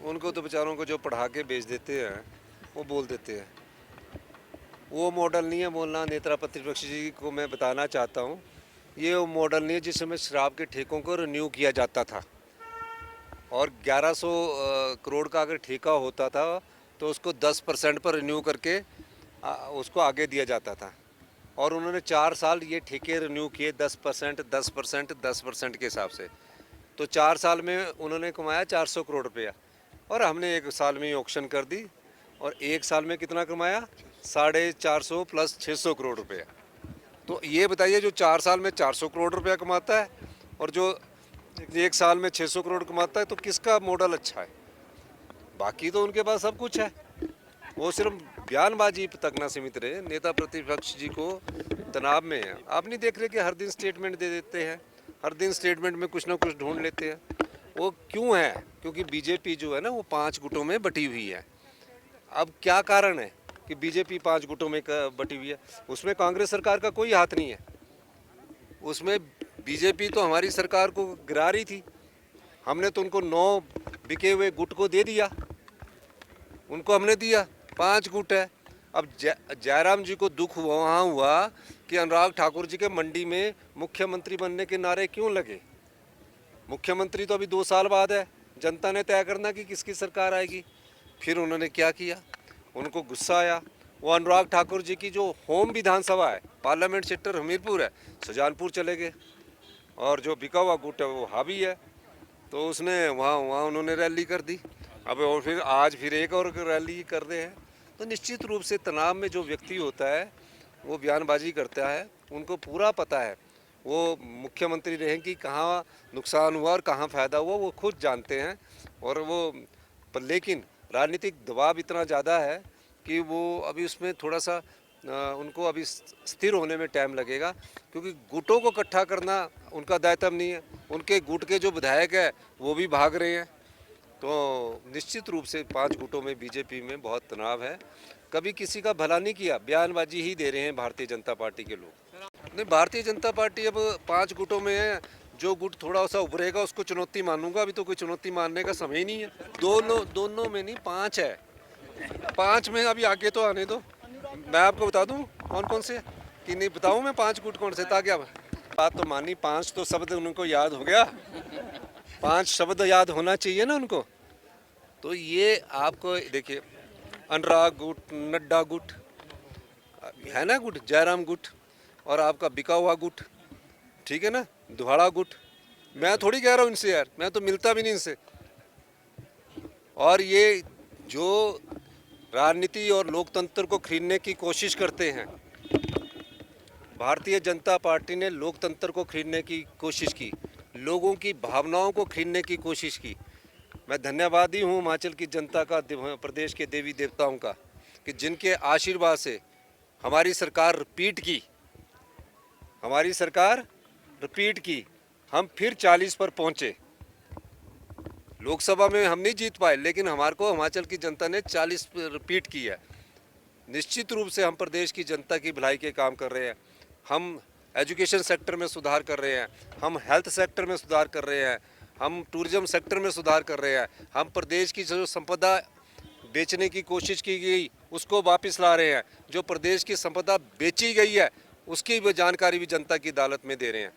उनको तो बेचारों को जो पढ़ा के भेज देते हैं वो बोल देते हैं। वो मॉडल नहीं है बोलना। नेता प्रतिपक्ष जी को मैं बताना चाहता हूँ, ये वो मॉडल नहीं है जिसमें शराब के ठेकों को रिन्यू किया जाता था और 1100 करोड़ का अगर ठेका होता था तो उसको 10% पर रिन्यू करके उसको आगे दिया जाता था। और उन्होंने 4 साल ये ठेके रिन्यू किए 10%, 10%, 10% के हिसाब से। तो 4 साल में उन्होंने कमाया 400 करोड़ रुपया और हमने 1 साल में ही ऑक्शन कर दी और 1 साल में कितना कमाया? 450 प्लस 600 करोड़ रुपया। तो ये बताइए, जो 4 साल में 400 करोड़ रुपया कमाता है और जो 1 साल में 600 करोड़ कमाता है, तो किसका मॉडल अच्छा है? बाकी तो उनके पास सब कुछ है, वो सिर्फ बयानबाजी तक ना सीमित रहे। नेता प्रतिपक्ष जी को तनाव में है। आप नहीं देख रहे कि हर दिन स्टेटमेंट दे देते हैं, हर दिन स्टेटमेंट में कुछ ना कुछ ढूंढ लेते हैं। वो क्यों है? क्योंकि बीजेपी जो है ना, वो 5 गुटों में बटी हुई है। अब क्या कारण है कि बीजेपी 5 गुटों में बटी हुई है? उसमें कांग्रेस सरकार का कोई हाथ नहीं है। उसमें बीजेपी तो हमारी सरकार को गिरा रही थी। हमने तो उनको 9 बिके हुए गुट को दे दिया, उनको हमने दिया 5 गुट है। अब जयराम जी को दुख वहाँ हुआ कि अनुराग ठाकुर जी के मंडी में मुख्यमंत्री बनने के नारे क्यों लगे। मुख्यमंत्री तो अभी 2 साल बाद है, जनता ने तय करना कि किसकी सरकार आएगी। फिर उन्होंने क्या किया, उनको गुस्सा आया। वो अनुराग ठाकुर जी की जो होम विधानसभा है, पार्लियामेंट सेक्टर हमीरपुर है, सुजानपुर चले गए और जो बिका हुआ गुट है वो हावी है, तो उसने वहाँ उन्होंने रैली कर दी। अब और फिर आज फिर एक और रैली कर रहे हैं। तो निश्चित रूप से तनाव में जो व्यक्ति होता है वो बयानबाजी करता है। उनको पूरा पता है, वो मुख्यमंत्री रहे कि कहाँ नुकसान हुआ और कहाँ फ़ायदा हुआ, वो खुद जानते हैं। और वो पर लेकिन राजनीतिक दबाव इतना ज़्यादा है कि वो अभी उसमें थोड़ा सा उनको अभी स्थिर होने में टाइम लगेगा, क्योंकि गुटों को इकट्ठा करना उनका दायित्व नहीं है। उनके गुट के जो विधायक है वो भी भाग रहे हैं। तो निश्चित रूप से 5 गुटों में बीजेपी में बहुत तनाव है। कभी किसी का भला नहीं किया, बयानबाजी ही दे रहे हैं भारतीय जनता पार्टी के लोग। नहीं, भारतीय जनता पार्टी अब 5 गुटों में है। जो गुट थोड़ा सा उभरेगा उसको चुनौती मानूंगा। अभी तो कोई चुनौती मानने का समय ही नहीं है। दोनों में नहीं, 5 है। 5 में अभी आगे तो आने दो, मैं आपको बता दूं कौन कौन से, कि नहीं बताऊं मैं 5 गुट कौन से, ताकि आप बात तो मानी। 5 तो शब्द उनको याद हो गया, 5 शब्द याद होना चाहिए ना उनको। तो ये आपको देखिए, अनुराग गुट, नड्डा गुट है ना, गुट जयराम गुट, और आपका बिका हुआ गुट, ठीक है ना, दुहाड़ा गुट। मैं थोड़ी कह रहा हूँ इनसे यार, मैं तो मिलता भी नहीं इनसे। और ये जो राजनीति और लोकतंत्र को खरीदने की कोशिश करते हैं, भारतीय जनता पार्टी ने लोकतंत्र को खरीदने की कोशिश की, लोगों की भावनाओं को खरीदने की कोशिश की। मैं धन्यवादी हूँ हिमाचल की जनता का, प्रदेश के देवी देवताओं का, कि जिनके आशीर्वाद से हमारी सरकार रिपीट की, हमारी सरकार रिपीट की। हम फिर 40 पर पहुँचे। लोकसभा में हम नहीं जीत पाए, लेकिन हमारे को हिमाचल की जनता ने 40 रिपीट की है। निश्चित रूप से हम प्रदेश की जनता की भलाई के काम कर रहे हैं। हम एजुकेशन सेक्टर में सुधार कर रहे हैं, हम हेल्थ सेक्टर में सुधार कर रहे हैं, हम टूरिज्म सेक्टर में सुधार कर रहे हैं। हम प्रदेश की जो संपदा बेचने की कोशिश की गई उसको वापस ला रहे हैं। जो प्रदेश की संपदा बेची गई है उसकी भी जानकारी भी जनता की अदालत में दे रहे हैं।